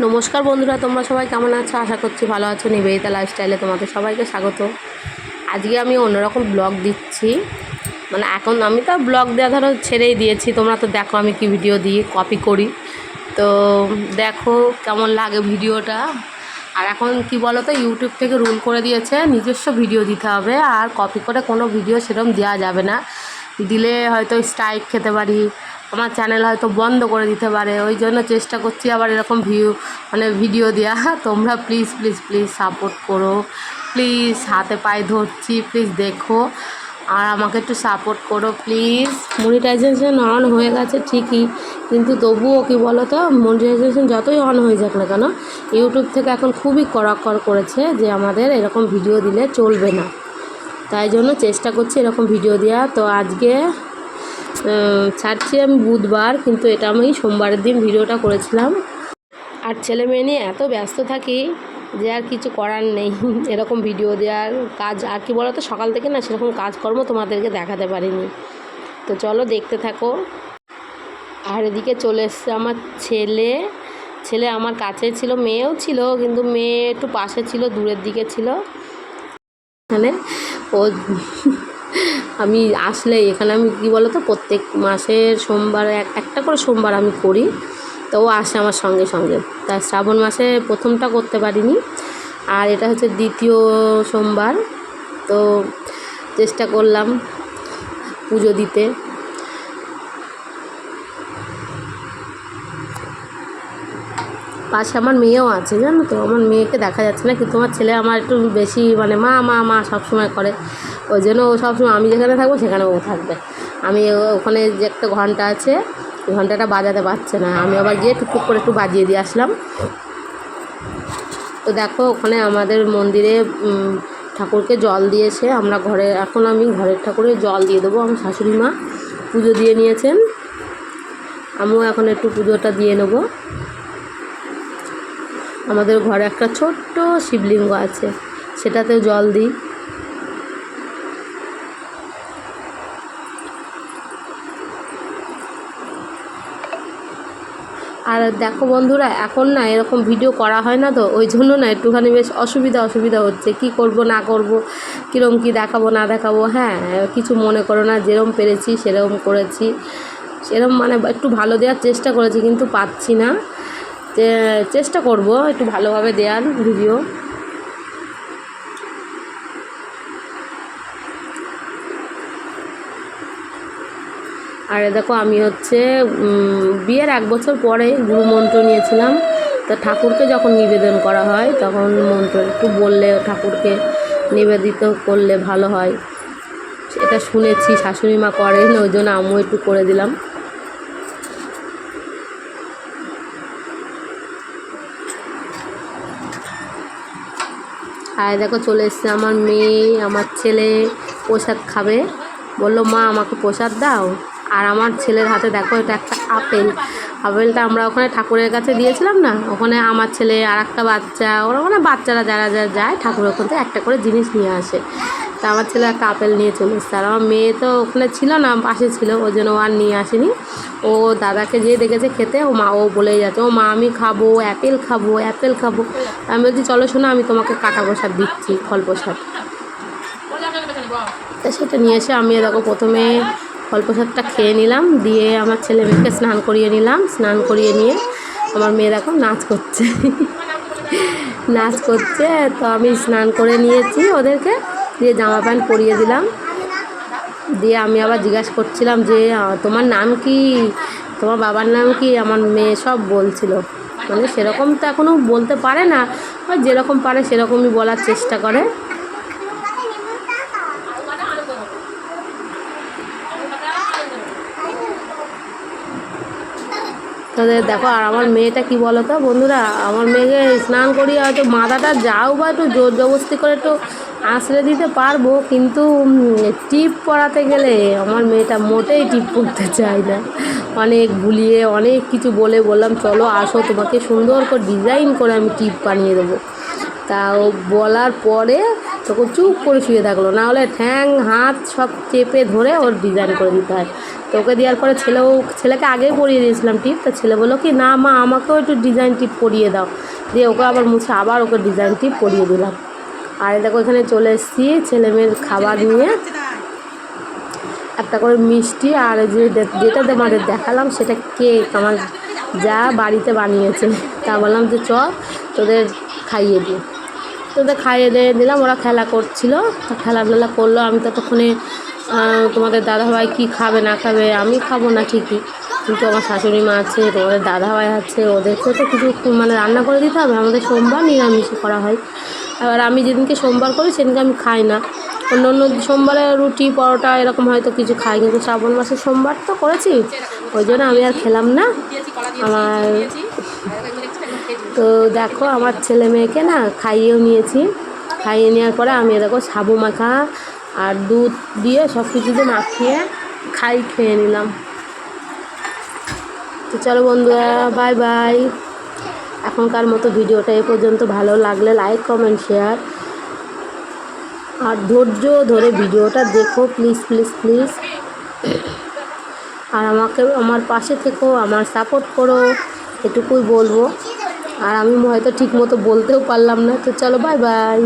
নমস্কার বন্ধুরা, তোমরা সবাই কেমন আছো? আশা করছি ভালো আছো। নিবেদিতা লাইফস্টাইলে তোমাদের সবাইকে স্বাগত। আজকে আমি অন্যরকম ব্লগ দিচ্ছি। মানে এখন আমি তো ব্লগ দেওয়া ধরো ছেড়েই দিয়েছি। তোমরা তো দেখো আমি কি ভিডিও দিই, কপি করি। তো দেখো কেমন লাগে ভিডিওটা। আর এখন কি বলো তো, ইউটিউব থেকে রুল করে দিয়েছে নিজস্ব ভিডিও দিতে হবে, আর কপি করে কোনো ভিডিও সেরকম দেওয়া যাবে না। দিলে হয়তো স্ট্রাইক খেতে পারি, আমার চ্যানেল হয়তো বন্ধ করে দিতে পারে। ওই জন্য চেষ্টা করছি আবার এরকম ভিডিও দেওয়া। তোমরা প্লিজ প্লিজ প্লিজ সাপোর্ট করো, প্লিজ হাতে পায়ে ধরছি, প্লিজ দেখো আর আমাকে একটু সাপোর্ট করো প্লিজ। মনিটাইজেশন অন হয়ে গেছে ঠিকই, কিন্তু তবুও কি বলো তো, মনিটাইজেশন যতই অন হয়ে যাক না কেন, ইউটিউব থেকে এখন খুবই কড়াকড় করেছে যে আমাদের এরকম ভিডিও দিলে চলবে না। তাই জন্য চেষ্টা করছি এরকম ভিডিও দেওয়া। তো আজকে ছাড়ছি আমি বুধবার, কিন্তু এটা আমি সোমবারের দিন ভিডিওটা করেছিলাম। আর ছেলে মেয়ে নিয়ে এত ব্যস্ত থাকি যে আর কিছু করার নেই। এরকম ভিডিও দেওয়ার কাজ আর কি বলো তো, সকাল থেকে না সেরকম কাজকর্ম তোমাদেরকে দেখাতে পারিনি। তো চলো দেখতে থাকো। আর এদিকে চলে এসছে আমার ছেলে। ছেলে আমার কাছে ছিল, মেয়েও ছিল, কিন্তু মেয়ে একটু পাশে ছিল, দূরের দিকে ছিল। এখানে ও আমি আসলে এখানে আমি কী বলো তো, প্রত্যেক মাসের সোমবার একটা করে সোমবার আমি করি। তো ও আসে আমার সঙ্গে সঙ্গে। তা শ্রাবণ মাসে প্রথমটা করতে পারিনি, আর এটা হচ্ছে দ্বিতীয় সোমবার। তো চেষ্টা করলাম পুজো দিতে। পাশে আমার মেয়েও আছে, জানো তো। আমার মেয়েকে দেখা যাচ্ছে না, কিন্তু আমার ছেলে আমার একটু বেশি মানে মা মা মা সবসময় করে। ওই জন্য ও সবসময় আমি যেখানে থাকবো সেখানে ও থাকবে। আমি ওখানে যে একটা ঘন্টা আছে, ওই ঘন্টাটা বাজাতে পারছে না, আমি আবার গিয়ে টুকটুক করে একটু বাজিয়ে দিয়ে আসলাম। তো দেখো ওখানে আমাদের মন্দিরে ঠাকুরকে জল দিয়েছে। আমরা এখন আমি ঘরের ঠাকুরে জল দিয়ে দেবো। আমার শাশুড়ি মা পুজো দিয়ে নিয়েছেন, আমিও এখন একটু পুজোটা দিয়ে নেবো। আমাদের ঘরে একটা ছোট্ট শিবলিঙ্গ আছে, সেটাতেও জল দিই। আর দেখো বন্ধুরা, এখন না এরকম ভিডিও করা হয় না, তো ওই জন্য না একটুখানি বেশ অসুবিধা হচ্ছে। কি করব না করব, কীরকম কী দেখাবো না দেখাবো। হ্যাঁ, কিছু মনে করো না, যেরকম পেরেছি সেরকম করেছি। সেরকম মানে একটু ভালো দেওয়ার চেষ্টা করেছি, কিন্তু পাচ্ছি না। চেষ্টা করব একটু ভালোভাবে দেওয়ার ভিডিও। আর দেখো আমি হচ্ছে বিয়ের 1 বছর পরে গুরুমন্ত্র নিয়েছিলাম। তো ঠাকুরকে যখন নিবেদন করা হয় তখন মন্ত্র একটু বললে ঠাকুরকে নিবেদিত করলে ভালো হয়, এটা শুনেছি শাশুড়ি মা করেন, ওই জন্য আমিও একটু করে দিলাম। আর দেখো চলে এসছে আমার মেয়ে, আমার ছেলে প্রসাদ খাবে। বললো মা আমাকে প্রসাদ দাও। আর আমার ছেলের হাতে দেখো এটা একটা আপেলটা আমরা ওখানে ঠাকুরের কাছে দিয়েছিলাম না, ওখানে আমার ছেলে আর একটা বাচ্চা, ওরা মানে বাচ্চারা যারা যায় ঠাকুরের ওখান থেকে একটা করে জিনিস নিয়ে আসে। তা আমার ছেলে একটা আপেল নিয়ে চলে এসছে। আর আমার মেয়ে তো ওখানে ছিল না, পাশে ছিল, ওই জন্য ও আর নিয়ে আসেনি। ও দাদাকে যেয়ে দেখেছে খেতে, ও বলেই যাচ্ছে ও মা আমি খাবো অ্যাপেল খাবো অ্যাপেল খাবো। আমি বলছি চলো শোনো, আমি তোমাকে কাটা প্রসাদ দিচ্ছি, ফল প্রসাদ। তা সেটা নিয়ে এসে আমি দেখো প্রথমে ফল প্রসাদটা খেয়ে নিলাম, দিয়ে আমার ছেলে মেয়েকে স্নান করিয়ে নিলাম। স্নান করিয়ে নিয়ে আমার মেয়ে দেখো নাচ করছে। নাচ করছে। তো আমি স্নান করে নিয়েছি ওদেরকে, দিয়ে জামা প্যান্ট পরিয়ে দিলাম। দিয়ে আমি আবার জিজ্ঞাসা করছিলাম যে তোমার নাম কি, তোমার বাবার নাম কি। আমার মেয়ে সব বলছিল, মানে সেরকম তো এখনও বলতে পারে না, যেরকম পারে সেরকমই বলার চেষ্টা করে। তাদের দেখো। আর আমার মেয়েটা কি বলো তো বন্ধুরা, আমার মেয়েকে স্নান করিয়ে হয়তো মাথাটা যাও বা একটু জোর জবরদস্তি করে একটু আঁচড়ে দিতে পারবো, কিন্তু টিপ পরাতে গেলে আমার মেয়েটা মোটেই টিপ পরতে চায় না। অনেক ভুলিয়ে অনেক কিছু বললাম চলো আসো তোমাকে সুন্দর করে ডিজাইন করে আমি টিপ বানিয়ে দেবো। তাও বলার পরে তখন চুপ করে শুয়ে থাকলো, না হলে ঠ্যাং হাত সব চেপে ধরে ওর ডিজাইন করে দিতে হয়। তো ওকে দেওয়ার পরে ছেলেকে আগেই পরিয়ে দিয়েছিলাম টিপ। তো ছেলে বললো কি না মা আমাকেও একটু ডিজাইন টিপ পরিয়ে দাও, দিয়ে ওকে আবার মুছে আবার ওকে ডিজাইন টিপ পরিয়ে দিলাম। আর দেখো এখানে চলে এসেছি ছেলে মেয়ের খাবার নিয়ে, একটা করে মিষ্টি আর যেটা তোমাদের দেখালাম সেটা কেক আমার যা বাড়িতে বানিয়েছে। তা বললাম যে চ তোদের খাইয়ে দিই, তোদের খাইয়ে দিয়ে দিলাম। ওরা খেলা করছিল, খেলাধুলা করলো। আমি ততক্ষণে তোমাদের দাদাভাই কি খাবে না খাবে, আমি খাবো না ঠিকই, কিন্তু আমার শাশুড়ি মা আছে, তোমাদের দাদাভাই আছে, ওদেরকেও তো কিছু মানে রান্না করে দিতে হবে। আমাদের সোমবার নিরামিষ করা হয়। এবার আমি যেদিনকে সোমবার করি সেদিনকে আমি খাই না, অন্য অন্য সোমবারে রুটি পরোটা এরকম হয়তো কিছু খাই, কিন্তু শ্রাবণ মাসের সোমবার তো করেছি, ওই জন্য আমি আর খেলাম না। আমার তো দেখো আমার ছেলে মেয়েকে না খাইয়েও নিয়েছি, খাইয়ে নেওয়ার পরে আমি দেখো সাবু মাখা আর দুধ দিয়ে সব কিছু দিয়ে মাখিয়ে খেয়ে নিলাম। তো চলো বন্ধুরা, বাই বাই। এখনকার মতো ভিডিওটা এ পর্যন্ত। ভালো লাগলে লাইক কমেন্ট শেয়ার আর ধৈর্য ধরে ভিডিওটা দেখো প্লিজ প্লিজ প্লিজ। আর আমার পাশে থেকো, আমার সাপোর্ট করো, এটুকুই বলবো। আর আমি হয়তো ঠিক মতো বলতেও পারলাম না। তো চলো বাই বাই।